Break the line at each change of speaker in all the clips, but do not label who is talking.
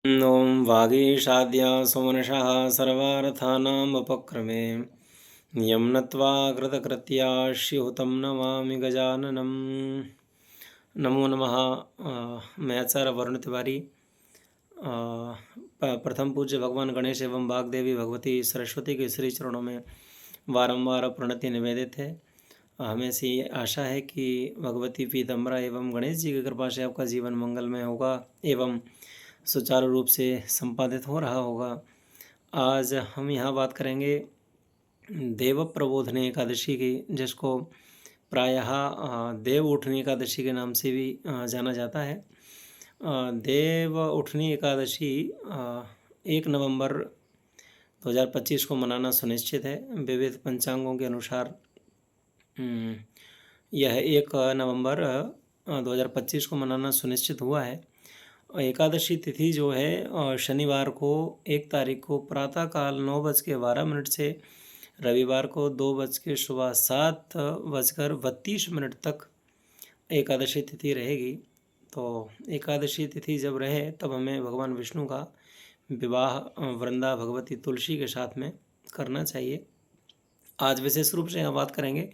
ॐ वागीशाद्या सुमनषः सर्वार्थानाम् उपक्रमे यं नत्वा कृतकृत्या स्युः तं नमामि गजाननं। नमो नमः। मैं आचार्य वरुण तिवारी प्रथम पूज्य भगवान गणेश एवं वाग्देवी भगवती सरस्वती के श्री चरणों में बारंबार प्रणति निवेदित है। हमें ऐसी आशा है कि भगवती पीताम्बरा एवं गणेश जी की कृपा से आपका जीवन मंगलमय होगा एवं सुचारू रूप से संपादित हो रहा होगा। आज हम यहाँ बात करेंगे देव प्रबोधनी एकादशी की, जिसको प्रायः देव उठनी एकादशी के नाम से भी जाना जाता है। देव उठनी एकादशी 1 नवंबर 2025 को मनाना सुनिश्चित है। विविध पंचांगों के अनुसार यह 1 नवंबर 2025 को मनाना सुनिश्चित हुआ है। एकादशी तिथि जो है शनिवार को 1 तारीख को प्रातःकाल 9:12 से रविवार को 7:32 तक एकादशी तिथि रहेगी। तो एकादशी तिथि जब रहे तब हमें भगवान विष्णु का विवाह वृंदा भगवती तुलसी के साथ में करना चाहिए। आज विशेष रूप से यहाँ बात करेंगे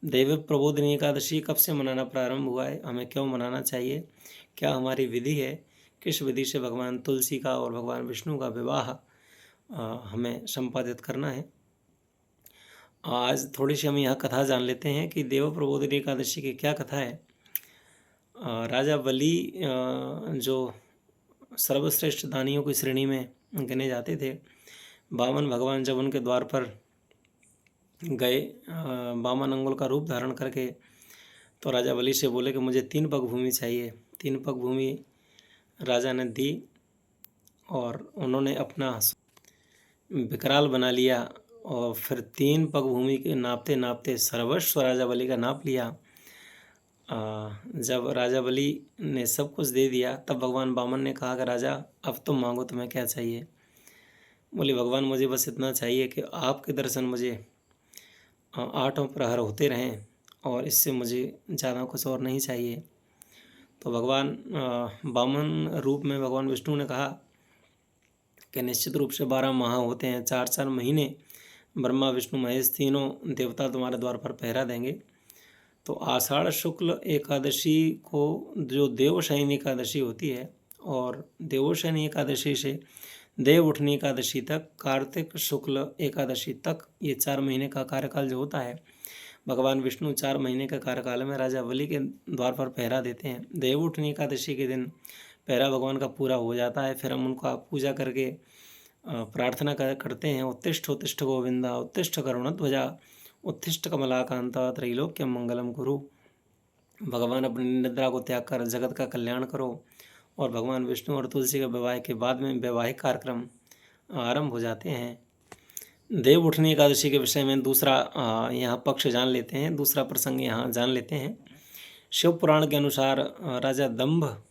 देव प्रबोधिनी एकादशी कब से मनाना प्रारंभ हुआ है, हमें क्यों मनाना चाहिए, क्या हमारी विधि है, किस विधि से भगवान तुलसी का और भगवान विष्णु का विवाह हमें संपादित करना है। आज थोड़ी सी हम यहाँ कथा जान लेते हैं कि देव प्रबोधिनी एकादशी की क्या कथा है। राजा बलि जो सर्वश्रेष्ठ दानियों की श्रेणी में गिने जाते थे, वामन भगवान जब उनके द्वार पर गए वामन अंगुल का रूप धारण करके, तो राजा बलि से बोले कि मुझे 3 पग भूमि चाहिए। 3 पग भूमि राजा ने दी और उन्होंने अपना विकराल बना लिया और फिर 3 पग भूमि के नापते नापते सर्वस्व राजा बलि का नाप लिया। जब राजा बलि ने सब कुछ दे दिया तब भगवान वामन ने कहा कि राजा अब तुम मांगो, तुम्हें क्या चाहिए। बोले भगवान मुझे बस इतना चाहिए कि आपके दर्शन मुझे 8 प्रहर होते रहें और इससे मुझे ज़्यादा कुछ और नहीं चाहिए। तो भगवान वामन रूप में भगवान विष्णु ने कहा कि निश्चित रूप से 12 माह होते हैं, 4-4 महीने ब्रह्मा विष्णु महेश तीनों देवता तुम्हारे द्वार पर पहरा देंगे। तो आषाढ़ शुक्ल एकादशी को जो देवशयनी एकादशी होती है और देवशयनी एकादशी से देव उठनी एकादशी तक, कार्तिक शुक्ल एकादशी तक, ये 4 महीने का कार्यकाल जो होता है, भगवान विष्णु 4 महीने के कार्यकाल में राजा बलि के द्वार पर पहरा देते हैं। देव उठनी एकादशी के दिन पहरा भगवान का पूरा हो जाता है। फिर हम उनका पूजा करके प्रार्थना करते हैं, उत्तिष्ठ उत्तिष्ठ गोविंदा उत्तिष्ठ करुणध्वजा उत्तिष्ठ कमलाकांता त्रैलोक्यम मंगलम कुरु। भगवान अपनी निद्रा को त्याग कर जगत का कल्याण करो। और भगवान विष्णु और तुलसी के विवाह के बाद में वैवाहिक कार्यक्रम आरंभ हो जाते हैं। देव उठनी एकादशी के विषय में दूसरा यहाँ पक्ष जान लेते हैं, दूसरा प्रसंग यहाँ जान लेते हैं। शिव पुराण के अनुसार राजा दंभ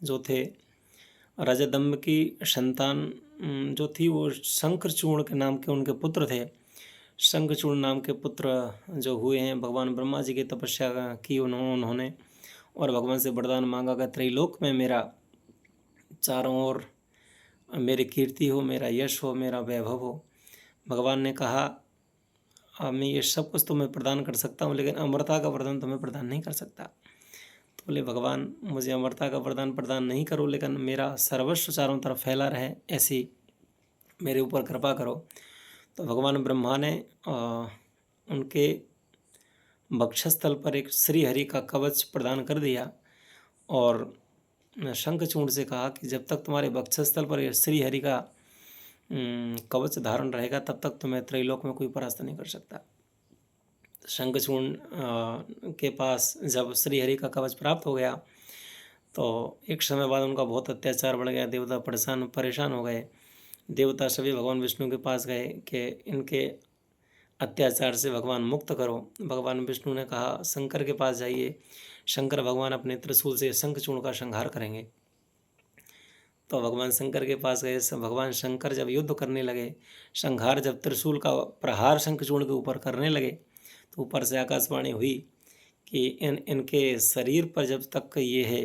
जो थे, राजा दंभ की संतान जो थी वो शंखचूर्ण के नाम के उनके पुत्र थे। शंखचूर्ण नाम के पुत्र जो हुए हैं, भगवान ब्रह्मा जी की तपस्या की उन्होंने और भगवान से वरदान मांगा कि त्रिलोक में मेरा चारों ओर मेरी कीर्ति हो, मेरा यश हो, मेरा वैभव हो। भगवान ने कहा मैं ये सब कुछ तुम्हें प्रदान कर सकता हूँ, लेकिन अमरता का वरदान तुम्हें प्रदान नहीं कर सकता। तो बोले भगवान मुझे अमरता का वरदान प्रदान नहीं करो, लेकिन मेरा सर्वस्व चारों तरफ फैला रहे, ऐसी मेरे ऊपर कृपा करो। तो भगवान ब्रह्मा ने उनके वक्षस्थल पर एक श्री हरि का कवच प्रदान कर दिया और शंखचूर्ण से कहा कि जब तक तुम्हारे वक्षस्थल पर श्री हरि का कवच धारण रहेगा तब तक तुम्हें त्रैलोक में कोई परास्त नहीं कर सकता। शंखचूर्ण के पास जब श्री हरि का कवच प्राप्त हो गया तो एक समय बाद उनका बहुत अत्याचार बढ़ गया, देवता परेशान हो गए। देवता सभी भगवान विष्णु के पास गए कि इनके अत्याचार से भगवान मुक्त करो। भगवान विष्णु ने कहा शंकर के पास जाइए, शंकर भगवान अपने त्रिशूल से शंखचूर्ण का संहार करेंगे। तो भगवान शंकर के पास गए। भगवान शंकर जब युद्ध करने लगे, संहार जब त्रिशूल का प्रहार शंखचूर्ण के ऊपर करने लगे, तो ऊपर से आकाशवाणी हुई कि इनके शरीर पर जब तक ये है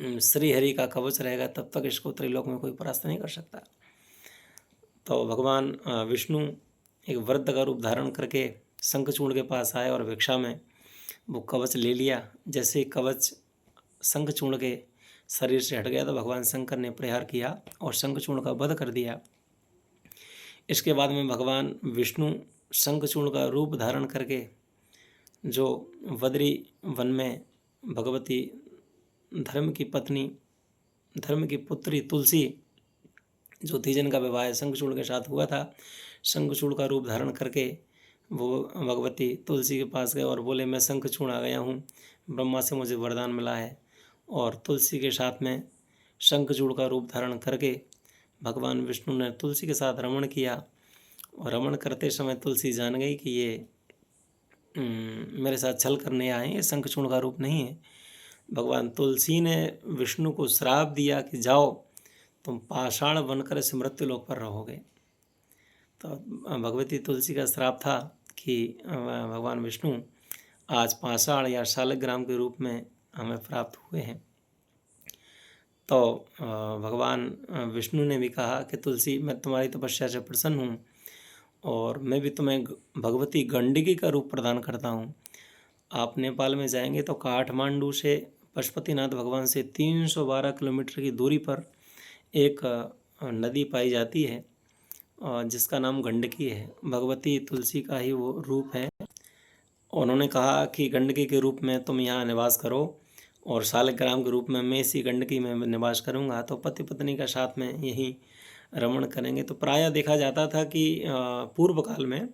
श्री हरि का कवच रहेगा तब तक इसको त्रिलोक में कोई परास्त नहीं कर सकता। तो भगवान विष्णु एक वृद्ध का रूप धारण करके शंखचूड़ के पास आए और भिक्षा में वो कवच ले लिया। जैसे ही कवच शंखचूड़ के शरीर से हट गया तो भगवान शंकर ने प्रहार किया और शंखचूड़ का वध कर दिया। इसके बाद में भगवान विष्णु शंखचूड़ का रूप धारण करके जो बद्री वन में भगवती धर्म की पत्नी, धर्म की पुत्री तुलसी, जो तीजन का विवाह शंखचूड़ के साथ हुआ था, शंखचूड़ का रूप धारण करके वो भगवती तुलसी के पास गए और बोले, मैं शंखचूड़ आ गया हूँ, ब्रह्मा से मुझे वरदान मिला है। और तुलसी के साथ में शंखचूड़ का रूप धारण करके भगवान विष्णु ने तुलसी के साथ रमण किया। और रमण करते समय तुलसी जान गई कि ये मेरे साथ छल करने आए, ये शंखचूड़ का रूप नहीं है। भगवान तुलसी ने विष्णु को श्राप दिया कि जाओ, तुम पाषाण बनकर इस मृत्यु लोक पर रहोगे। तो भगवती तुलसी का श्राप था कि भगवान विष्णु आज पाषाण या शालिग्राम के रूप में हमें प्राप्त हुए हैं। तो भगवान विष्णु ने भी कहा कि तुलसी, मैं तुम्हारी तपस्या से प्रसन्न हूँ और मैं भी तुम्हें भगवती गंडकी का रूप प्रदान करता हूँ। आप नेपाल में जाएंगे तो काठमांडू से पशुपतिनाथ भगवान से 312 किलोमीटर की दूरी पर एक नदी पाई जाती है जिसका नाम गंडकी है। भगवती तुलसी का ही वो रूप है। उन्होंने कहा कि गंडकी के रूप में तुम यहाँ निवास करो और शालिग्राम के रूप में मैं इसी गंडकी में निवास करूँगा। तो पति पत्नी का साथ में यही रमण करेंगे। तो प्रायः देखा जाता था कि पूर्व काल में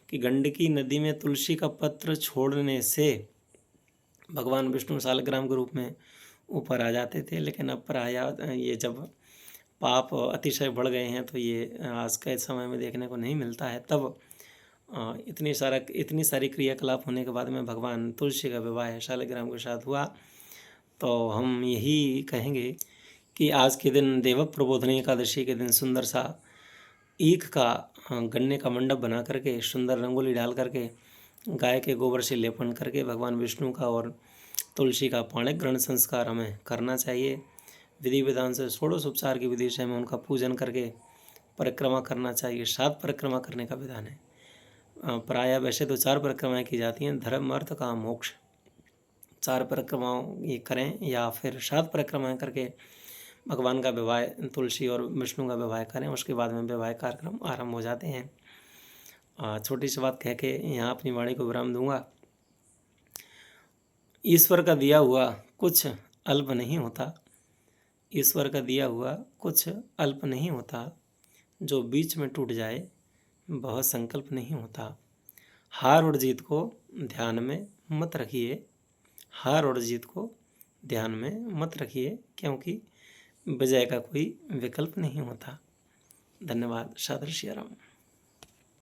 कि गंडकी नदी में तुलसी का पत्र छोड़ने से भगवान विष्णु शालिग्राम के रूप में ऊपर आ जाते थे। लेकिन अब प्रायः ये जब पाप अतिशय बढ़ गए हैं तो ये आज के समय में देखने को नहीं मिलता है। तब इतनी सारी क्रियाकलाप होने के बाद में भगवान तुलसी का विवाह शालिग्राम के साथ हुआ। तो हम यही कहेंगे कि आज के दिन देव प्रबोधनी एकादशी के दिन सुंदर सा ईख का गन्ने का मंडप बना करके सुंदर रंगोली डाल करके गाय के गोबर से लेपन करके भगवान विष्णु का और तुलसी का पाणिक ग्रहण संस्कार हमें करना चाहिए। विधि विधान से षोडशोपचार की विधि से हमें उनका पूजन करके परिक्रमा करना चाहिए। 7 परिक्रमा करने का विधान है। प्रायः वैसे तो 4 परिक्रमाएँ की जाती हैं, धर्म अर्थ काम मोक्ष। 4 परिक्रमाओं ये करें या फिर 7 परिक्रमाएँ करके भगवान का विवाह, तुलसी और विष्णु का विवाह करें। उसके बाद में विवाह कार्यक्रम आरंभ हो जाते हैं। छोटी सी बात कह के यहाँ अपनी वाणी को विराम दूंगा। ईश्वर का दिया हुआ कुछ अल्प नहीं होता, ईश्वर का दिया हुआ कुछ अल्प नहीं होता, जो बीच में टूट जाए वह संकल्प नहीं होता। हार और जीत को ध्यान में मत रखिए, हार और जीत को ध्यान में मत रखिए, क्योंकि विजय का कोई विकल्प नहीं होता। धन्यवाद। सादर श्री राम।